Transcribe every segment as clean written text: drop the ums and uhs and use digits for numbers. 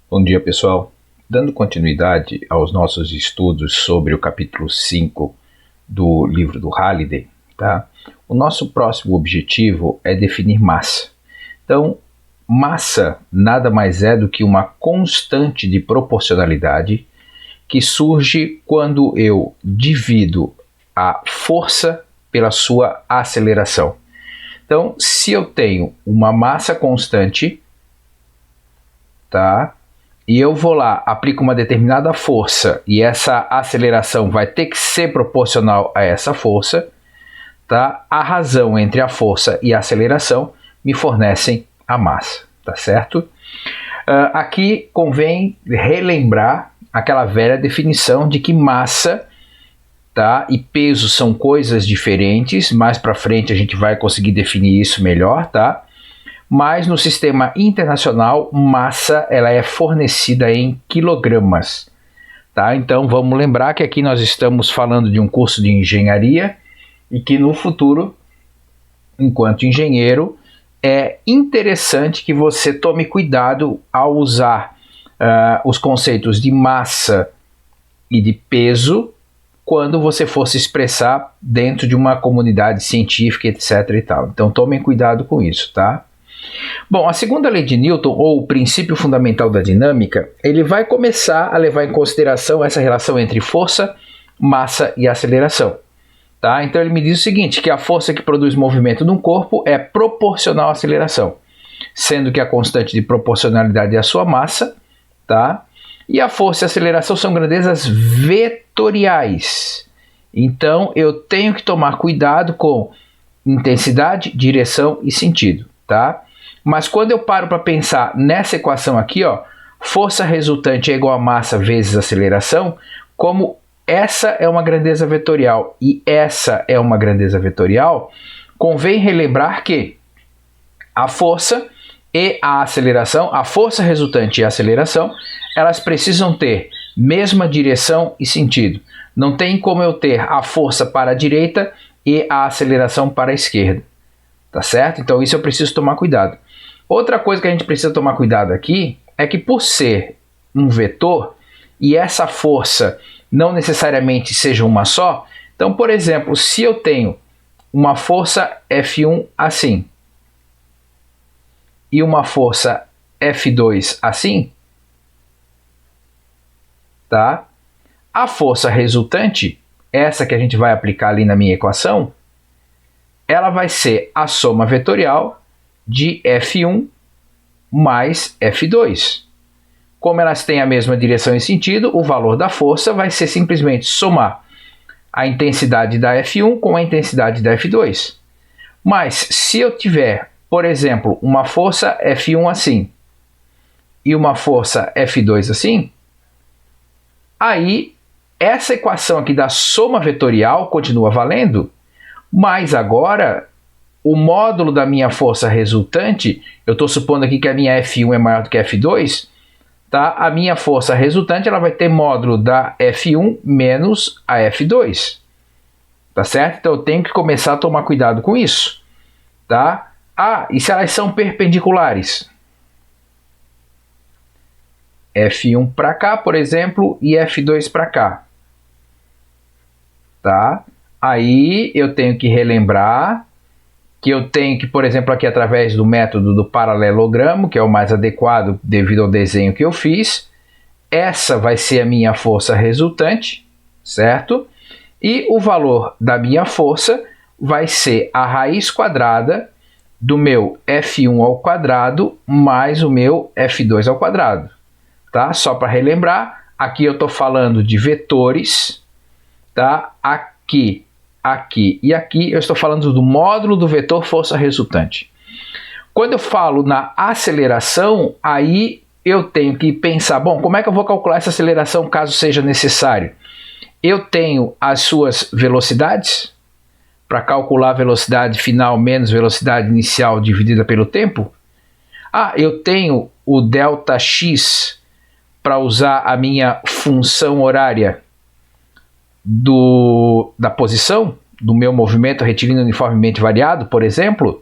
Bom dia, pessoal. Dando continuidade aos nossos estudos sobre o capítulo 5 do livro do Halliday, tá? O nosso próximo objetivo é definir massa. Então, massa nada mais é do que uma constante de proporcionalidade que surge quando eu divido a força pela sua aceleração. Então, se eu tenho uma massa constante, tá? E eu vou lá, aplico uma determinada força e essa aceleração vai ter que ser proporcional a essa força, tá? A razão entre a força e a aceleração me fornecem a massa, tá certo? Aqui convém relembrar aquela velha definição de que massa, tá, e peso são coisas diferentes. Mais para frente a gente vai conseguir definir isso melhor, tá? Mas no sistema internacional, massa ela é fornecida em quilogramas, tá? Então vamos lembrar que aqui nós estamos falando de um curso de engenharia e que no futuro, enquanto engenheiro, é interessante que você tome cuidado ao usar os conceitos de massa e de peso quando você for se expressar dentro de uma comunidade científica, etc. e tal. Então tomem cuidado com isso, tá? Bom, a segunda lei de Newton, ou o princípio fundamental da dinâmica, ele vai começar a levar em consideração essa relação entre força, massa e aceleração. Tá? Então ele me diz o seguinte, que a força que produz movimento num corpo é proporcional à aceleração, sendo que a constante de proporcionalidade é a sua massa, tá? E a força e a aceleração são grandezas vetoriais. Então eu tenho que tomar cuidado com intensidade, direção e sentido, tá? Mas quando eu paro para pensar nessa equação aqui, ó, força resultante é igual a massa vezes aceleração, como essa é uma grandeza vetorial e essa é uma grandeza vetorial, convém relembrar que a força e a aceleração, a força resultante e a aceleração, elas precisam ter mesma direção e sentido. Não tem como eu ter a força para a direita e a aceleração para a esquerda, tá certo? Então isso eu preciso tomar cuidado. Outra coisa que a gente precisa tomar cuidado aqui é que por ser um vetor e essa força não necessariamente seja uma só, então, por exemplo, se eu tenho uma força F1 assim e uma força F2 assim, tá? A força resultante, essa que a gente vai aplicar ali na minha equação, ela vai ser a soma vetorial de F1 mais F2. Como elas têm a mesma direção e sentido, o valor da força vai ser simplesmente somar a intensidade da F1 com a intensidade da F2. Mas se eu tiver, por exemplo, uma força F1 assim e uma força F2 assim, aí essa equação aqui da soma vetorial continua valendo, mas agora o módulo da minha força resultante, eu estou supondo aqui que a minha F1 é maior do que a F2, tá? A minha força resultante ela vai ter módulo da F1 menos a F2, tá certo? Então eu tenho que começar a tomar cuidado com isso, tá? Ah, e se elas são perpendiculares? F1 para cá, por exemplo, e F2 para cá, tá? Aí eu tenho que relembrar que eu tenho que, por exemplo, aqui através do método do paralelogramo, que é o mais adequado devido ao desenho que eu fiz, essa vai ser a minha força resultante, certo? E o valor da minha força vai ser a raiz quadrada do meu F1 ao quadrado mais o meu F2 ao quadrado, tá? Só para relembrar, aqui eu estou falando de vetores, tá? Aqui e aqui eu estou falando do módulo do vetor força resultante. Quando eu falo na aceleração, aí eu tenho que pensar, bom, como é que eu vou calcular essa aceleração caso seja necessário? Eu tenho as suas velocidades, para calcular a velocidade final menos velocidade inicial dividida pelo tempo. Ah, eu tenho o ΔX para usar a minha função horária da posição do meu movimento retilíneo uniformemente variado, por exemplo,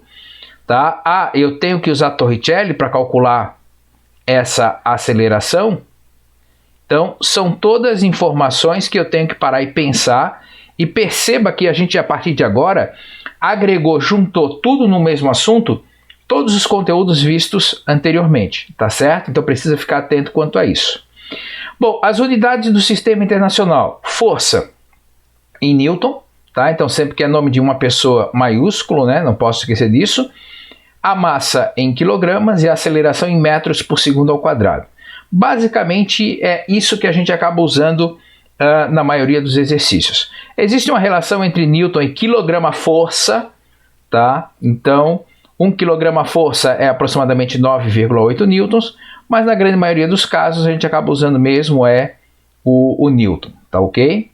tá? Ah, eu tenho que usar Torricelli para calcular essa aceleração. Então, são todas informações que eu tenho que parar e pensar. E perceba que a gente, a partir de agora, agregou, juntou tudo no mesmo assunto, todos os conteúdos vistos anteriormente, tá certo? Então, precisa ficar atento quanto a isso. Bom, as unidades do Sistema Internacional. Força em Newton, tá? Então, sempre que é nome de uma pessoa maiúsculo, né? Não posso esquecer disso. A massa em quilogramas e a aceleração em metros por segundo ao quadrado. Basicamente, é isso que a gente acaba usando na maioria dos exercícios. Existe uma relação entre Newton e quilograma-força, tá? Então, 1 quilograma-força é aproximadamente 9,8 newtons, mas na grande maioria dos casos a gente acaba usando mesmo o Newton, tá ok?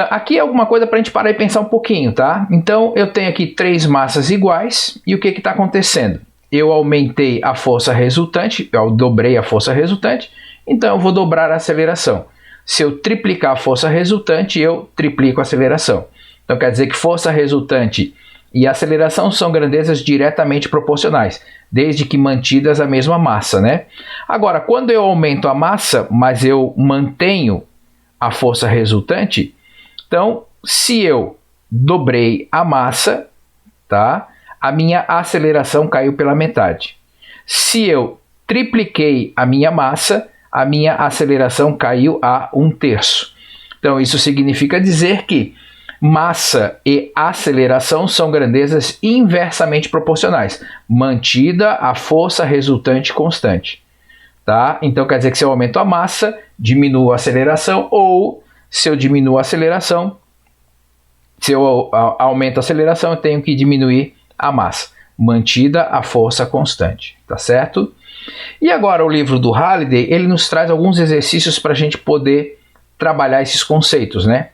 Aqui é alguma coisa para a gente parar e pensar um pouquinho, tá? Então, eu tenho aqui 3 massas iguais, e o que está acontecendo? Eu aumentei a força resultante, eu dobrei a força resultante, então eu vou dobrar a aceleração. Se eu triplicar a força resultante, eu triplico a aceleração. Então quer dizer que força resultante e aceleração são grandezas diretamente proporcionais, desde que mantidas a mesma massa, né? Agora, quando eu aumento a massa, mas eu mantenho a força resultante, então se eu dobrei a massa, tá? A minha aceleração caiu pela metade. Se eu tripliquei a minha massa, a minha aceleração caiu a 1/3. Então, isso significa dizer que massa e aceleração são grandezas inversamente proporcionais, mantida a força resultante constante. Tá? Então, quer dizer que se eu aumento a massa, diminuo a aceleração, ou se eu diminuo a aceleração, se eu aumento a aceleração, eu tenho que diminuir a massa, mantida a força constante. Tá certo? E agora o livro do Halliday, ele nos traz alguns exercícios para a gente poder trabalhar esses conceitos, né?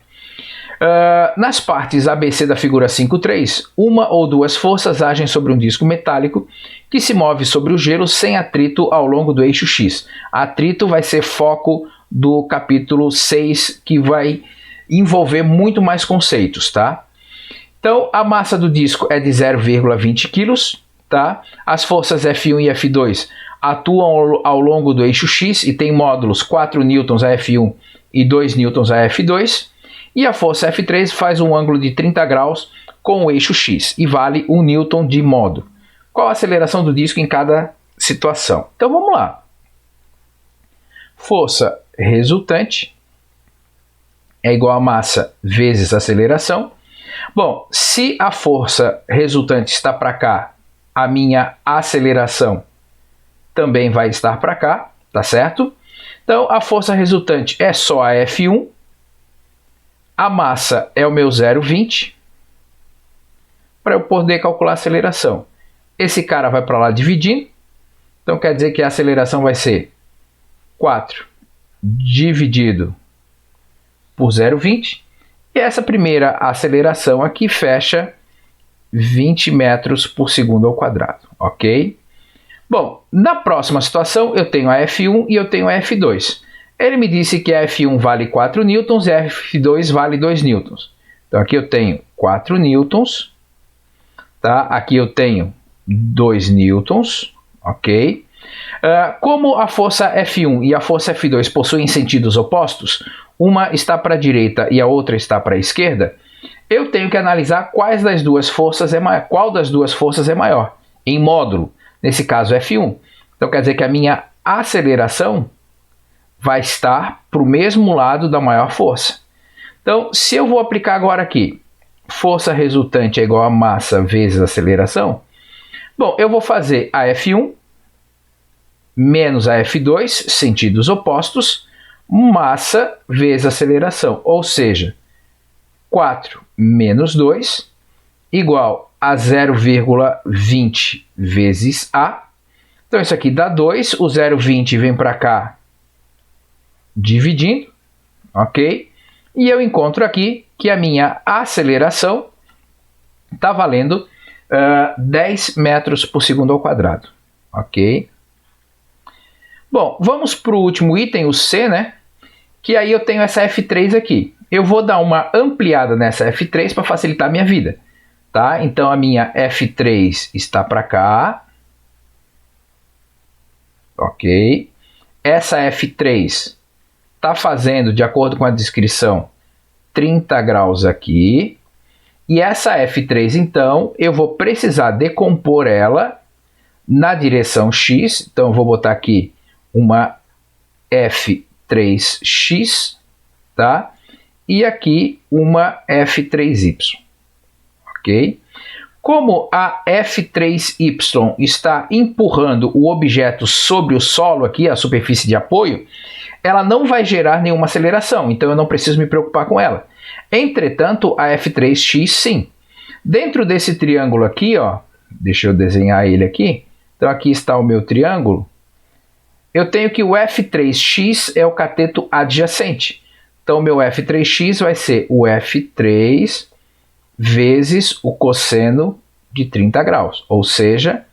Nas partes ABC da figura 5.3, uma ou duas forças agem sobre um disco metálico que se move sobre o gelo sem atrito ao longo do eixo X. Atrito vai ser foco do capítulo 6, que vai envolver muito mais conceitos, tá? Então, a massa do disco é de 0,20 kg, tá? As forças F1 e F2 atuam ao longo do eixo X e tem módulos 4 newtons a F1 e 2 newtons a F2. E a força F3 faz um ângulo de 30 graus com o eixo X e vale 1 newton de módulo. Qual a aceleração do disco em cada situação? Então vamos lá. Força resultante é igual a massa vezes aceleração. Bom, se a força resultante está para cá, a minha aceleração também vai estar para cá, tá certo? Então, a força resultante é só a F1, a massa é o meu 0,20, para eu poder calcular a aceleração. Esse cara vai para lá dividindo, então quer dizer que a aceleração vai ser 4 dividido por 0,20, e essa primeira aceleração aqui fecha 20 metros por segundo ao quadrado, ok? Bom, na próxima situação eu tenho a F1 e eu tenho a F2. Ele me disse que a F1 vale 4 newtons e a F2 vale 2 newtons. Então aqui eu tenho 4 newtons, tá? Aqui eu tenho 2 newtons, ok? Como a força F1 e a força F2 possuem sentidos opostos, uma está para a direita e a outra está para a esquerda, eu tenho que analisar qual das duas forças é maior, em módulo. Nesse caso, F1. Então, quer dizer que a minha aceleração vai estar para o mesmo lado da maior força. Então, se eu vou aplicar agora aqui, força resultante é igual a massa vezes aceleração, bom, eu vou fazer a F1 menos a F2, sentidos opostos, massa vezes aceleração. Ou seja, 4 menos 2 igual a 0,20 vezes A. Então, isso aqui dá 2. O 0,20 vem para cá dividindo. Ok? E eu encontro aqui que a minha aceleração está valendo 10 metros por segundo ao quadrado. Ok? Bom, vamos para o último item, o C, né? Que aí eu tenho essa F3 aqui. Eu vou dar uma ampliada nessa F3 para facilitar a minha vida. Tá? Então, a minha F3 está para cá. ok? Essa F3 está fazendo, de acordo com a descrição, 30 graus aqui. E essa F3, então, eu vou precisar decompor ela na direção X. Então, eu vou botar aqui uma F3X, tá? E aqui uma F3Y, ok? Como a F3Y está empurrando o objeto sobre o solo aqui, a superfície de apoio, ela não vai gerar nenhuma aceleração, então eu não preciso me preocupar com ela. Entretanto, a F3X sim. Dentro desse triângulo aqui, ó, deixa eu desenhar ele aqui. Então aqui está o meu triângulo. Eu tenho que o F3X é o cateto adjacente. Então o meu F3X vai ser o F3 vezes o cosseno de 30 graus. Ou seja,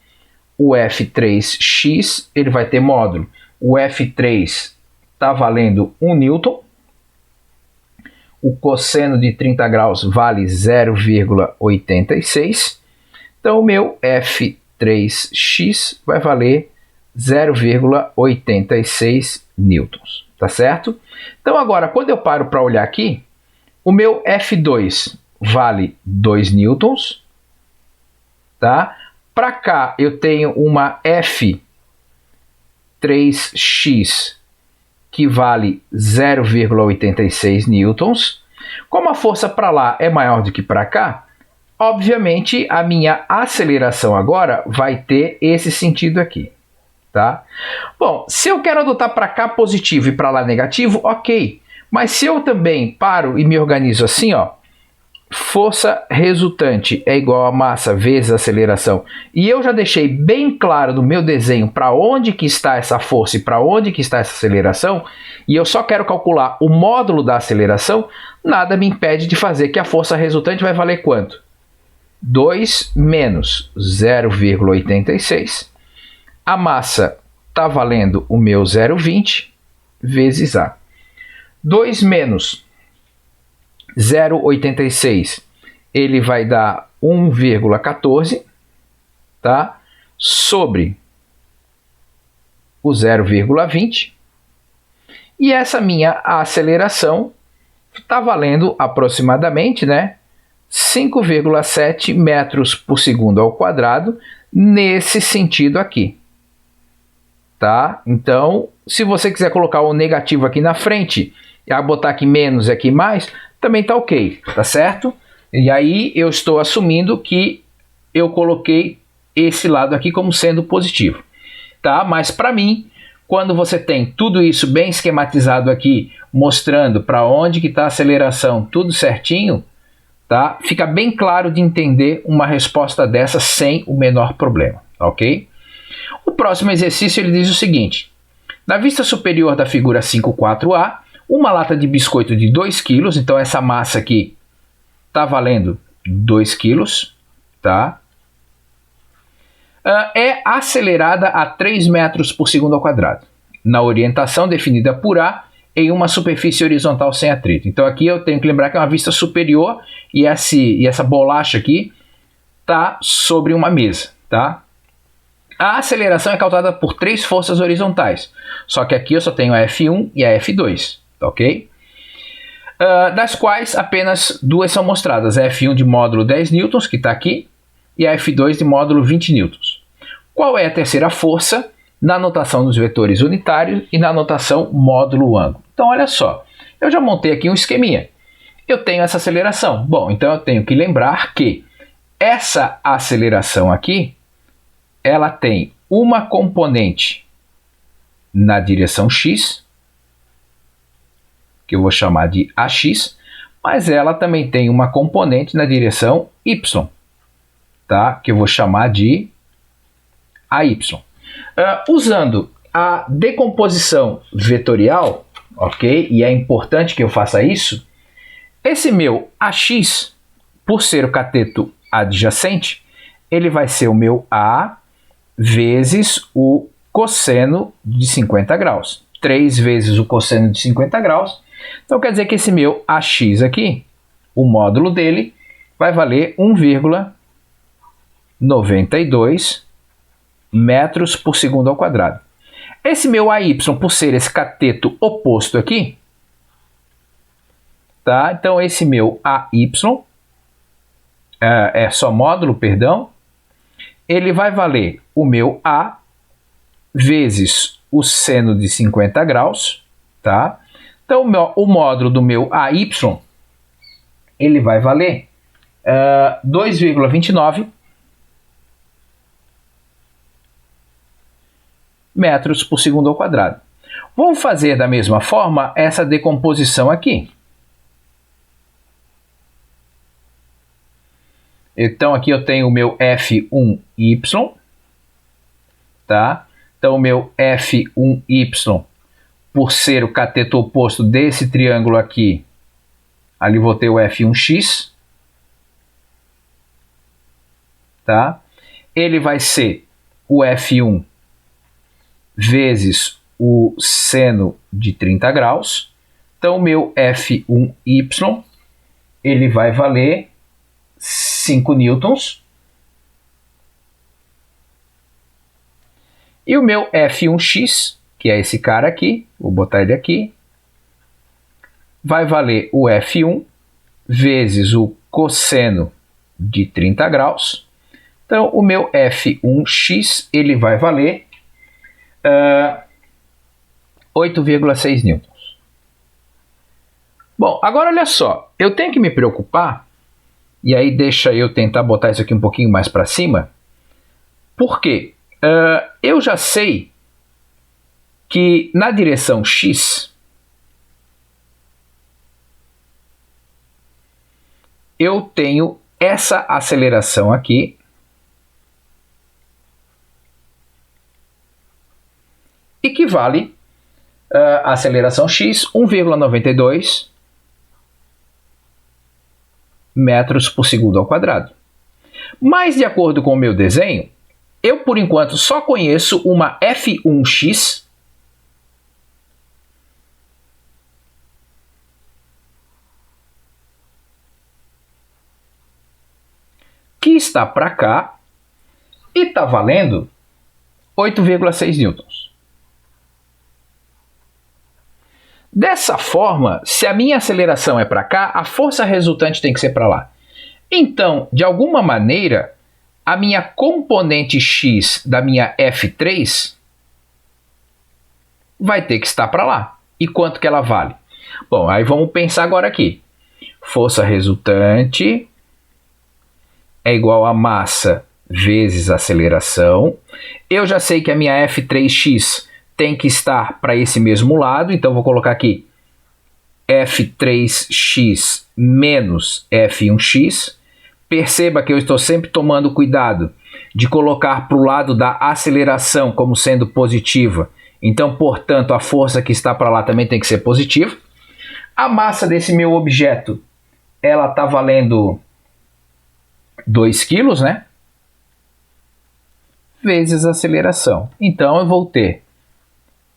o F3X ele vai ter módulo. O F3 está valendo 1 newton. O cosseno de 30 graus vale 0,86. Então, o meu F3x vai valer 0,86 newtons. Tá certo? Então, agora, quando eu paro para olhar aqui, o meu F2 vale 2 newtons. Tá? Para cá, eu tenho uma F3x que vale 0,86 newtons. Como a força para lá é maior do que para cá, obviamente a minha aceleração agora vai ter esse sentido aqui, tá? Bom, se eu quero adotar para cá positivo e para lá negativo, ok. Mas se eu também paro e me organizo assim, ó, força resultante é igual a massa vezes a aceleração. E eu já deixei bem claro no meu desenho para onde que está essa força e para onde que está essa aceleração, e eu só quero calcular o módulo da aceleração, nada me impede de fazer que a força resultante vai valer quanto? 2 menos 0,86. A massa está valendo o meu 0,20 vezes A. 2 menos 0,86, ele vai dar 1,14, tá? Sobre o 0,20. E essa minha aceleração está valendo aproximadamente, né, 5,7 metros por segundo ao quadrado, nesse sentido aqui. Tá? Então, se você quiser colocar o negativo aqui na frente, e botar aqui menos e aqui mais, também está ok, tá certo? E aí eu estou assumindo que eu coloquei esse lado aqui como sendo positivo, tá? Mas para mim, quando você tem tudo isso bem esquematizado aqui, mostrando para onde que está a aceleração, tudo certinho, tá? Fica bem claro de entender uma resposta dessa sem o menor problema, ok? O próximo exercício ele diz o seguinte: na vista superior da figura 5.4a, uma lata de biscoito de 2 kg, então essa massa aqui está valendo 2 kg, tá? É acelerada a 3 metros por segundo ao quadrado, na orientação definida por A, em uma superfície horizontal sem atrito. Então aqui eu tenho que lembrar que é uma vista superior e essa bolacha aqui está sobre uma mesa, tá? A aceleração é causada por 3 forças horizontais, só que aqui eu só tenho a F1 e a F2. Ok? Das quais apenas 2 são mostradas, a F1 de módulo 10 newtons, que está aqui, e a F2 de módulo 20 newtons. Qual é a terceira força na notação dos vetores unitários e na notação módulo ângulo? Então, olha só, eu já montei aqui um esqueminha. Eu tenho essa aceleração. Bom, então eu tenho que lembrar que essa aceleração aqui, ela tem uma componente na direção x, que eu vou chamar de AX, mas ela também tem uma componente na direção Y, tá? Que eu vou chamar de AY. Usando a decomposição vetorial, ok? E é importante que eu faça isso. Esse meu AX, por ser o cateto adjacente, ele vai ser o meu A vezes o cosseno de 50 graus. 3 vezes o cosseno de 50 graus. Então quer dizer que esse meu AX aqui, o módulo dele, vai valer 1,92 metros por segundo ao quadrado. Esse meu AY, por ser esse cateto oposto aqui, tá? Então esse meu AY, é só módulo, perdão, ele vai valer o meu A vezes o seno de 50 graus, tá? Então o módulo do meu AY, ele vai valer 2,29 metros por segundo ao quadrado. Vou fazer da mesma forma essa decomposição aqui. Então aqui eu tenho o meu F1Y, tá? Então o meu F1Y, por ser o cateto oposto desse triângulo aqui, ali vou ter o F1x, tá? Ele vai ser o F1 vezes o seno de 30 graus. Então o meu F1Y, ele vai valer 5 newtons. E o meu F1x, que é esse cara aqui, vou botar ele aqui, vai valer o F1 vezes o cosseno de 30 graus. Então, o meu F1x, ele vai valer 8,6 newtons. Bom, agora olha só, eu tenho que me preocupar, e aí deixa eu tentar botar isso aqui um pouquinho mais para cima, porque eu já sei que na direção x eu tenho essa aceleração aqui, equivale a aceleração x 1,92 metros por segundo ao quadrado. Mas de acordo com o meu desenho, eu por enquanto só conheço uma F1x que está para cá e está valendo 8,6 newtons. Dessa forma, se a minha aceleração é para cá, a força resultante tem que ser para lá. Então, de alguma maneira, a minha componente x da minha F3 vai ter que estar para lá. E quanto que ela vale? Bom, aí vamos pensar agora aqui. Força resultante é igual a massa vezes aceleração. Eu já sei que a minha F3x tem que estar para esse mesmo lado, então vou colocar aqui F3x menos F1x. Perceba que eu estou sempre tomando cuidado de colocar para o lado da aceleração como sendo positiva. Então, portanto, a força que está para lá também tem que ser positiva. A massa desse meu objeto, ela está valendo 2 kg, né? Vezes a aceleração. Então, eu vou ter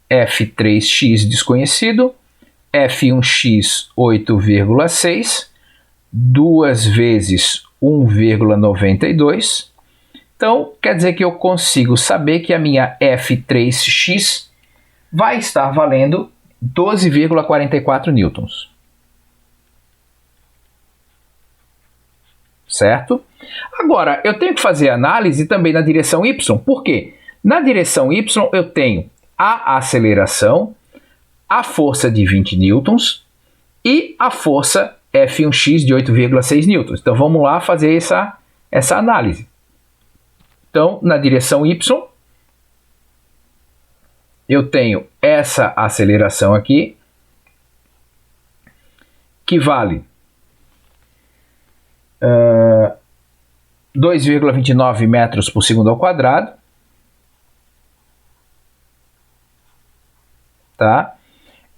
F3x desconhecido, F1x 8,6, 2 vezes 1,92. Então, quer dizer que eu consigo saber que a minha F3x vai estar valendo 12,44 newtons. Certo? Agora, eu tenho que fazer análise também na direção y. Por quê? Na direção y eu tenho a aceleração, a força de 20 newtons e a força F1x de 8,6 newtons. Então vamos lá fazer essa análise. Então, na direção y, eu tenho essa aceleração aqui, que vale 2,29 metros por segundo ao quadrado. Tá?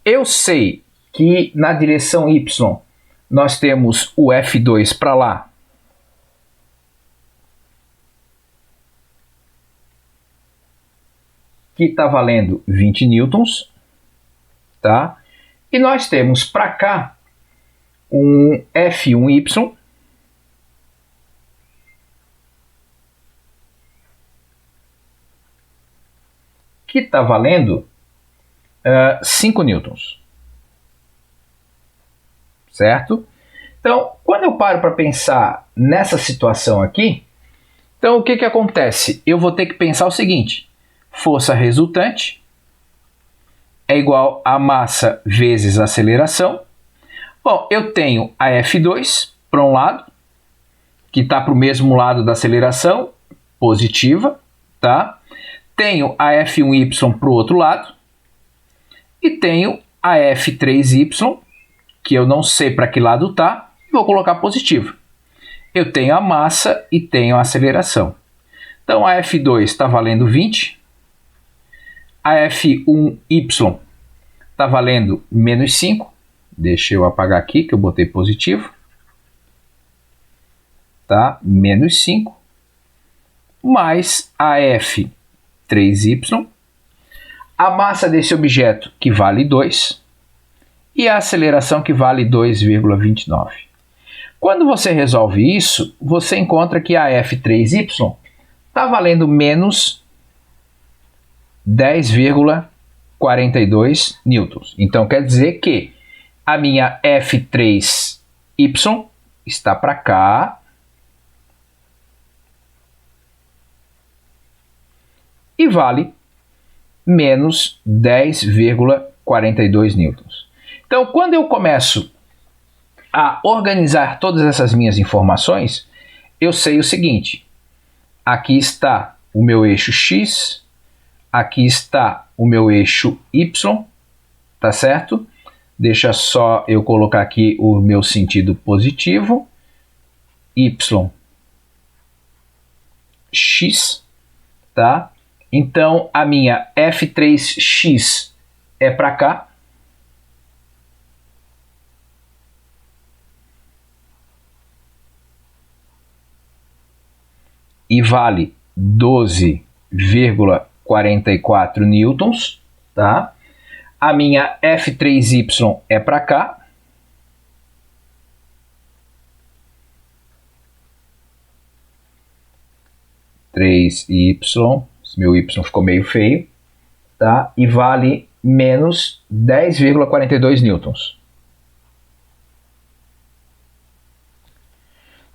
Eu sei que na direção y nós temos o F2 para lá. Que está valendo 20 newtons. Tá? E nós temos para cá um F1y que está valendo 5 newtons. Certo? Então, quando eu paro para pensar nessa situação aqui, então o que acontece? Eu vou ter que pensar o seguinte: força resultante é igual a massa vezes a aceleração. Bom, eu tenho a F2 para um lado, que está para o mesmo lado da aceleração, positiva, tá? Tenho a F1y para o outro lado, e tenho a F3y, que eu não sei para que lado está, e vou colocar positivo. Eu tenho a massa e tenho a aceleração. Então a F2 está valendo 20, a F1y está valendo menos 5, deixa eu apagar aqui que eu botei positivo, tá? Menos 5, mais a F3y, a massa desse objeto que vale 2 e a aceleração que vale 2,29. Quando você resolve isso, você encontra que a F3y está valendo menos 10,42 newtons. Então quer dizer que a minha F3y está para cá e vale menos 10,42 newtons. Então, quando eu começo a organizar todas essas minhas informações, eu sei o seguinte: aqui está o meu eixo X, aqui está o meu eixo Y, tá certo? Deixa só eu colocar aqui o meu sentido positivo, Y, X, tá? Então, a minha F3x é para cá. E vale 12,44 newtons, tá? A minha F3y é para cá. (3y), meu y ficou meio feio, tá? E vale menos 10,42 newtons.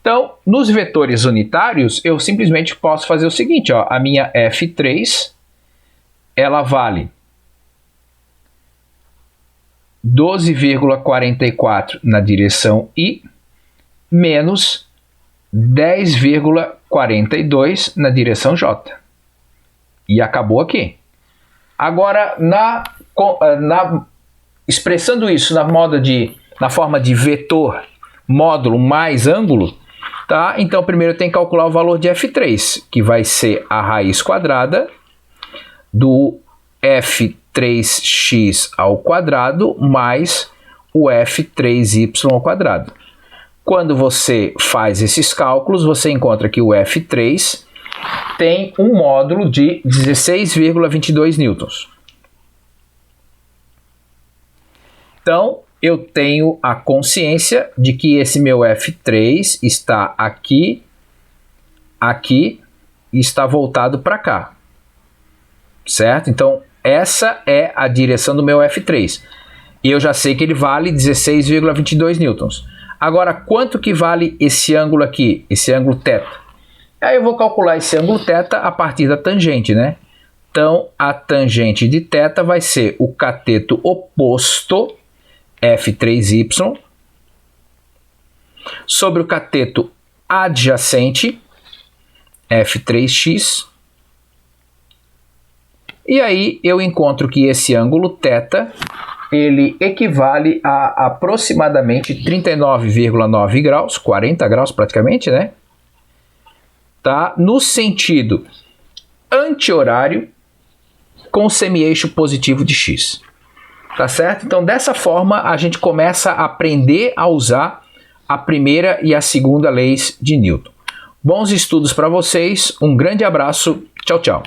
Então, nos vetores unitários, eu simplesmente posso fazer o seguinte, ó, a minha F3, ela vale 12,44 na direção I, menos 10,42 na direção J. E acabou aqui. Agora, expressando isso na forma de vetor módulo mais ângulo, tá? Então, primeiro eu tenho que calcular o valor de F3, que vai ser a raiz quadrada do F3x ao quadrado mais o F3y ao quadrado. Quando você faz esses cálculos, você encontra que o F3 tem um módulo de 16,22 newtons. Então, eu tenho a consciência de que esse meu F3 está aqui, aqui e está voltado para cá, certo? Então, essa é a direção do meu F3. E eu já sei que ele vale 16,22 newtons. Agora, quanto que vale esse ângulo aqui, esse ângulo θ? Aí eu vou calcular esse ângulo θ a partir da tangente, né? Então, a tangente de θ vai ser o cateto oposto, F3y, sobre o cateto adjacente, F3x. E aí eu encontro que esse ângulo θ, ele equivale a aproximadamente 39,9 graus, 40 graus praticamente, né? Tá? No sentido anti-horário com semi-eixo positivo de x. Tá certo? Então, dessa forma, a gente começa a aprender a usar a primeira e a segunda leis de Newton. Bons estudos para vocês, um grande abraço, tchau, tchau.